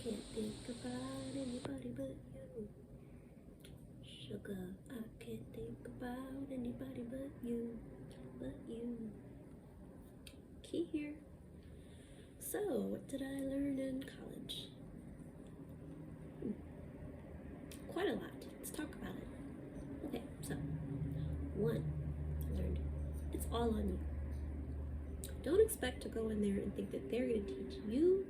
can't think about anybody but you. Sugar, I can't think about anybody but you. But you. Key here. So, what did I learn in college? Quite a lot. Let's talk about it. Okay, so, one, I learned it's all on you. Don't expect to go in there and think that they're going to teach you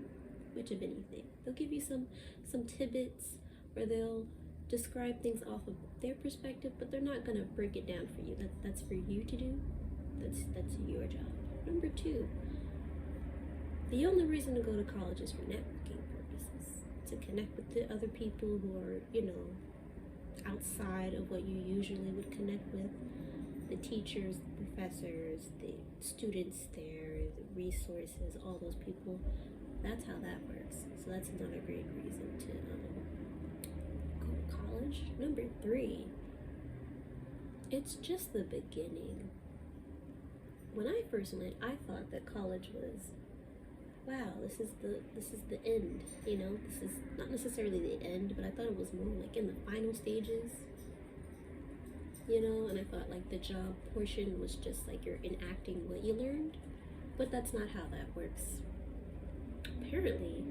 much of anything. They'll give you some tidbits, or they'll describe things off of their perspective, but they're not going to break it down for you. That's for you to do. That's your job. Number two, the only reason to go to college is for networking purposes, to connect with the other people who are, outside of what you usually would connect with. The teachers, the professors, the students there, the resources, all those people. That's how that works. So that's another great reason to go to college. Number three, it's just the beginning. When I first went, I thought that college was, wow, this is the end. This is not necessarily the end, but I thought it was more like in the final stages. And I thought like the job portion was just like you're enacting what you learned, but that's not how that works. Apparently,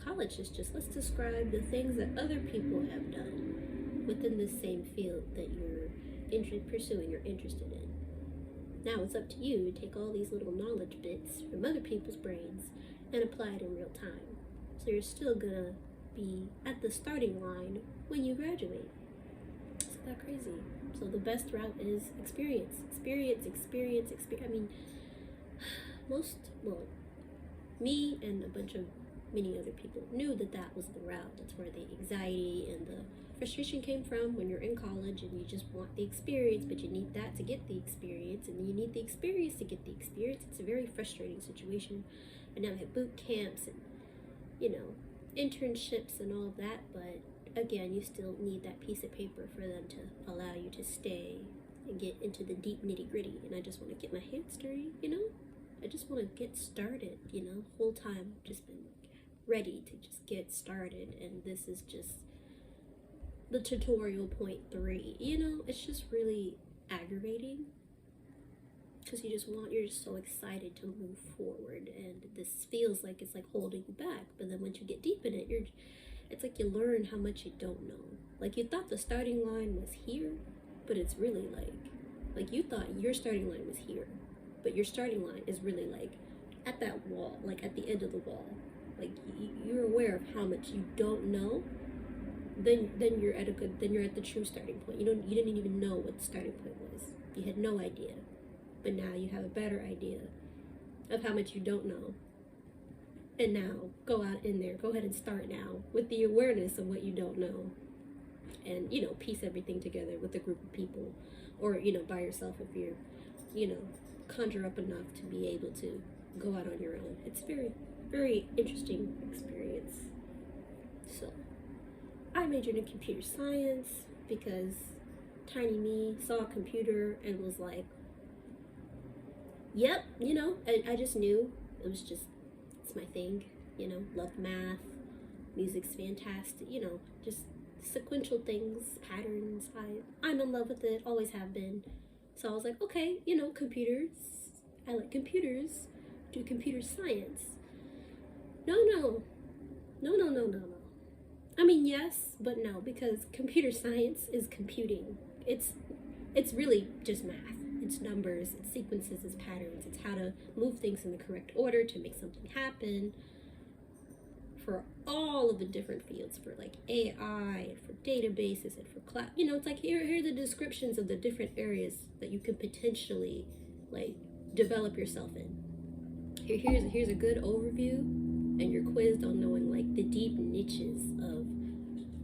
college is just, let's describe the things that other people have done within the same field that you're pursuing or interested in. Now it's up to you to take all these little knowledge bits from other people's brains and apply it in real time. So you're still gonna be at the starting line when you graduate. Isn't that crazy? So the best route is experience. I mean, me and a bunch of many other people knew that was the route. That's where the anxiety and the frustration came from when you're in college and you just want the experience, but you need that to get the experience, and you need the experience to get the experience. It's a very frustrating situation. And now we have boot camps and, internships and all of that, but again, you still need that piece of paper for them to allow you to stay and get into the deep nitty-gritty. And I just want to get my hands dirty, I just want to get started, whole time just been ready to just get started, and this is just the tutorial point 3. It's just really aggravating because you're just so excited to move forward, and this feels like it's like holding you back. But then once you get deep in it, it's like you learn how much you don't know. Like you thought the starting line was here, but it's really like you thought your starting line was here, but your starting line is really like at that wall, like at the end of the wall. Like you're aware of how much you don't know. Then you're at the true starting point. You didn't even know what the starting point was. You had no idea, but now you have a better idea of how much you don't know. And now go out in there. Go ahead and start now with the awareness of what you don't know, and piece everything together with a group of people, or by yourself if you're conjure up enough to be able to go out on your own. It's very, very interesting experience. So I majored in computer science because tiny me saw a computer and was like, yep, I just knew it's my thing, loved math, music's fantastic, just sequential things, patterns. I'm in love with it, always have been. So I was like, okay, computers, I like computers, do computer science. No. I mean, yes, but no, because computer science is computing. It's really just math. It's numbers, it's sequences, it's patterns, it's how to move things in the correct order to make something happen for all of the different fields, for like AI, for databases, and for cloud. It's like here are the descriptions of the different areas that you could potentially like develop yourself in. Here's a good overview, and you're quizzed on knowing like the deep niches of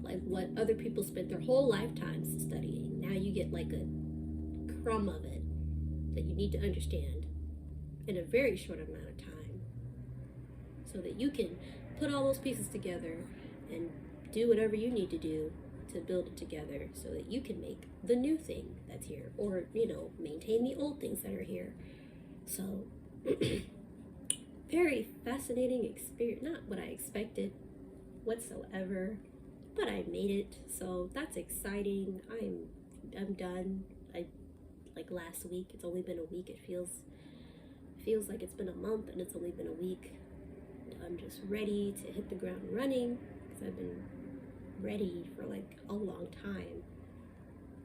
like what other people spent their whole lifetimes studying. Now you get like a crumb of it that you need to understand in a very short amount of time, so that you can put all those pieces together and do whatever you need to do to build it together so that you can make the new thing that's here, or maintain the old things that are here. So very fascinating experience. Not what I expected, whatsoever, but I made it, so that's exciting. I'm done. I like last week. It's only been a week. It feels like it's been a month, and it's only been a week. I'm just ready to hit the ground running because I've been ready for like a long time.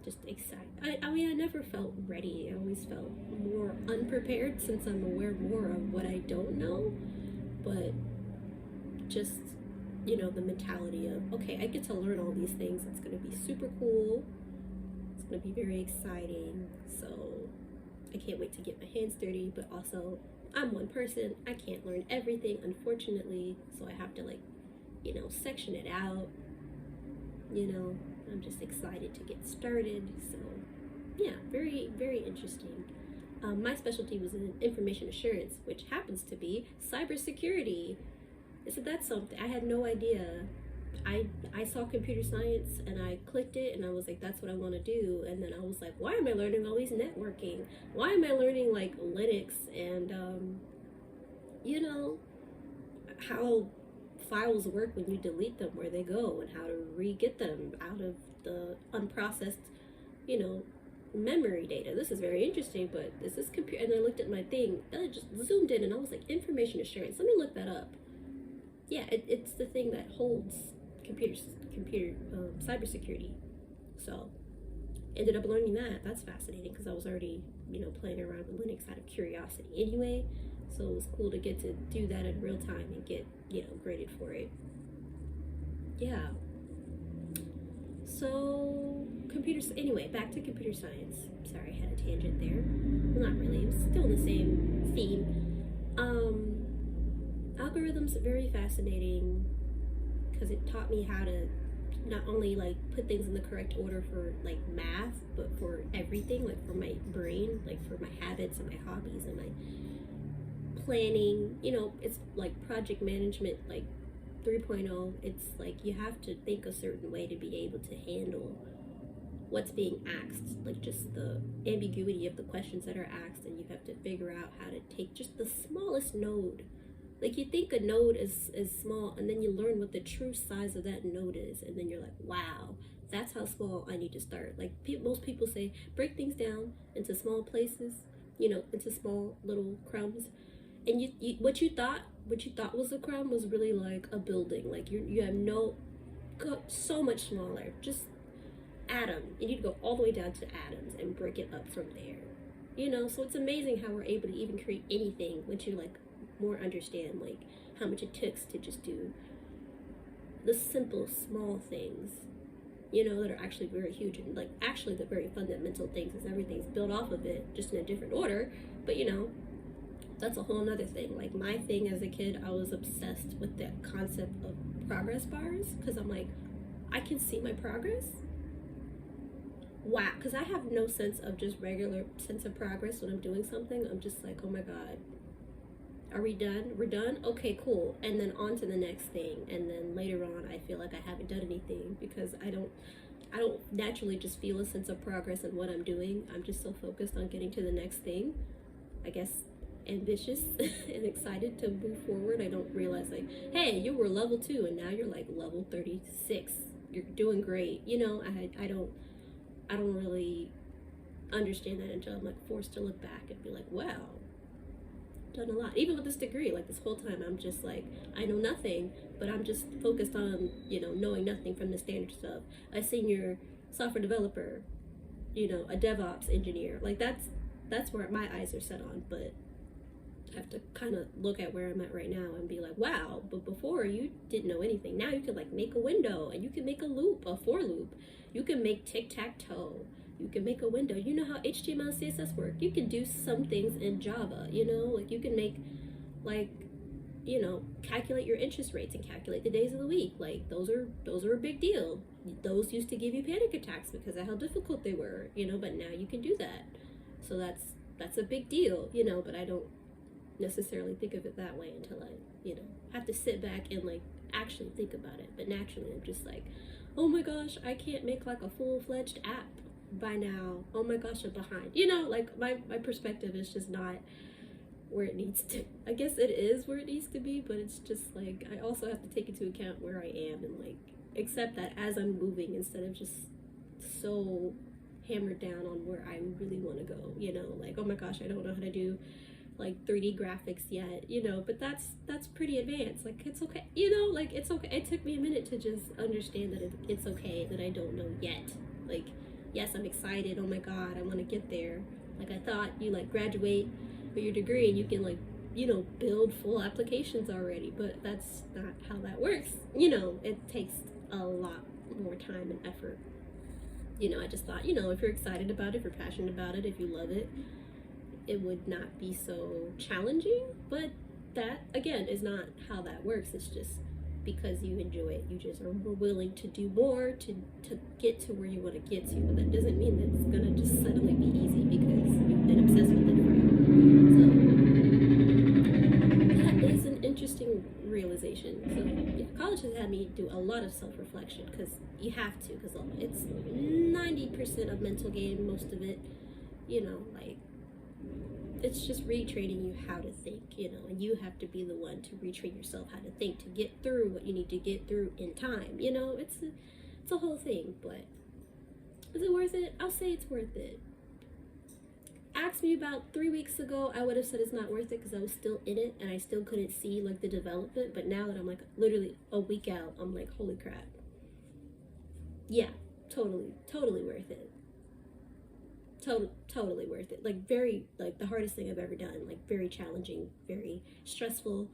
Just excited. I mean, I never felt ready. I always felt more unprepared since I'm aware more of what I don't know. But just, you know, the mentality of, okay, I get to learn all these things. It's going to be super cool. It's going to be very exciting. So I can't wait to get my hands dirty. But also, I'm one person. I can't learn everything, unfortunately. So I have to, like, you know, section it out. You know, I'm just excited to get started. So yeah, very, very interesting. My specialty was in information assurance, which happens to be cybersecurity. So that's something I had no idea. I saw computer science and I clicked it and I was like, that's what I want to do. And then I was like, why am I learning all these networking? Why am I learning like Linux and you know, how files work when you delete them, where they go, and how to re-get them out of the unprocessed, you know, memory data. This is very interesting, but this is computer. And I looked at my thing and I just zoomed in and I was like, information assurance. Let me look that up. Yeah, it's the thing that holds computer cybersecurity. So ended up learning that. That's fascinating because I was already, you know, playing around with Linux out of curiosity anyway. So it was cool to get to do that in real time and get, you know, graded for it. Yeah. So anyway, back to computer science. Sorry, I had a tangent there. Well, not really, it was still in the same theme. Algorithms are very fascinating because it taught me how to not only like put things in the correct order for like math, but for everything, like for my brain, like for my habits and my hobbies and my planning. You know, it's like project management, like 3.0. It's like you have to think a certain way to be able to handle what's being asked, like just the ambiguity of the questions that are asked, and you have to figure out how to take just the smallest node. Like you think a node is small, and then you learn what the true size of that node is, and then you're like, wow, that's how small I need to start. Like most people say, break things down into small places, you know, into small little crumbs, and you what you thought was a crumb was really like a building. Like you have so much smaller, just atom. You need to go all the way down to atoms and break it up from there. You know, so it's amazing how we're able to even create anything once you like more understand like how much it takes to just do the simple small things, you know, that are actually very huge, and like actually the very fundamental things is everything's built off of it, just in a different order. But you know, that's a whole nother thing. Like my thing as a kid, I was obsessed with the concept of progress bars because I'm like, I can see my progress. Wow, because I have no sense of just regular sense of progress when I'm doing something. I'm just like, oh my god, are we done? We're done? Okay, cool. And then on to the next thing. And then later on, I feel like I haven't done anything because I don't naturally just feel a sense of progress in what I'm doing. I'm just so focused on getting to the next thing. I guess ambitious and excited to move forward. I don't realize like, hey, you were level 2 and now you're like level 36. You're doing great. You know, I don't really understand that until I'm like forced to look back and be like, wow, done a lot. Even with this degree, like this whole time I'm just like, I know nothing, but I'm just focused on, you know, knowing nothing from the standard stuff. A senior software developer, you know, a DevOps engineer. Like that's where my eyes are set on. But I have to kind of look at where I'm at right now and be like, wow, but before you didn't know anything. Now you can like make a window, and you can make a loop, a for loop. You can make tic-tac-toe. You can make a window. You know how HTML, CSS work. You can do some things in Java, you know, like you can make, like, you know, calculate your interest rates and calculate the days of the week. Like those are a big deal. Those used to give you panic attacks because of how difficult they were, you know, but now you can do that. So that's a big deal, you know, but I don't necessarily think of it that way until I, you know, have to sit back and like actually think about it. But naturally I'm just like, oh my gosh, I can't make like a full-fledged app by now. Oh my gosh, I'm behind. You know, like my perspective is just not where it needs to. I guess it is where it needs to be, but it's just like I also have to take into account where I am and like accept that as I'm moving instead of just so hammered down on where I really want to go. You know, like oh my gosh, I don't know how to do like 3D graphics yet, you know, but that's pretty advanced. Like it's okay, you know, like it's okay. It took me a minute to just understand that it's okay that I don't know yet. Like yes, I'm excited, oh my god, I want to get there. Like I thought you like graduate with your degree and you can like, you know, build full applications already, but that's not how that works. You know, it takes a lot more time and effort. You know, I just thought, you know, if you're excited about it, if you're passionate about it, if you love it, it would not be so challenging. But that again is not how that works. It's just because you enjoy it, you just are more willing to do more to get to where you want to get to. But that doesn't mean that it's gonna just suddenly be easy because you've been obsessed with it forever. So that is an interesting realization. So yeah, college has had me do a lot of self-reflection because you have to, because it's 90% of mental game, most of it, you know, like it's just retraining you how to think, you know, and you have to be the one to retrain yourself how to think to get through what you need to get through in time. You know, it's a whole thing. But is it worth it? I'll say it's worth it. Asked me about 3 weeks ago, I would have said it's not worth it because I was still in it and I still couldn't see like the development. But now that I'm like literally a week out, I'm like, holy crap. Yeah, totally worth it. Totally worth it. Like very, like the hardest thing I've ever done. Like very challenging, very stressful,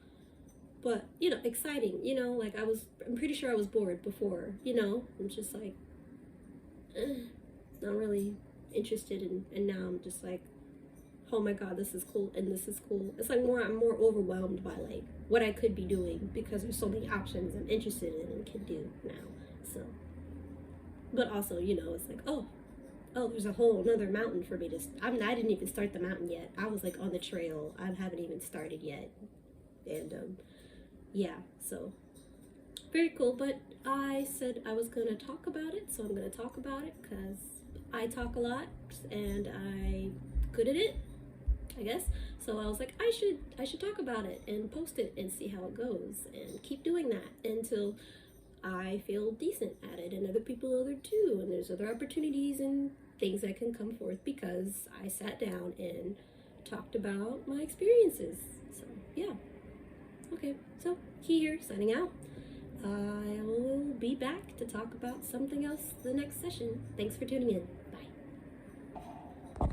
but you know, exciting. You know, like I'm pretty sure I was bored before. You know, I'm just like, not really interested in, and now I'm just like, oh my god, this is cool and this is cool. It's like I'm more overwhelmed by like what I could be doing because there's so many options I'm interested in and can do now. So, but also, you know, it's like, oh, there's a whole another mountain for me to. I didn't even start the mountain yet. I was like on the trail. I haven't even started yet, and yeah, so very cool. But I said I was gonna talk about it, so I'm gonna talk about it because I talk a lot and I'm good at it, I guess. So I was like, I should talk about it and post it and see how it goes and keep doing that until I feel decent at it and other people other too, and there's other opportunities and things that can come forth because I sat down and talked about my experiences. So yeah, okay, so here signing out. I will be back to talk about something else the next session. Thanks for tuning in.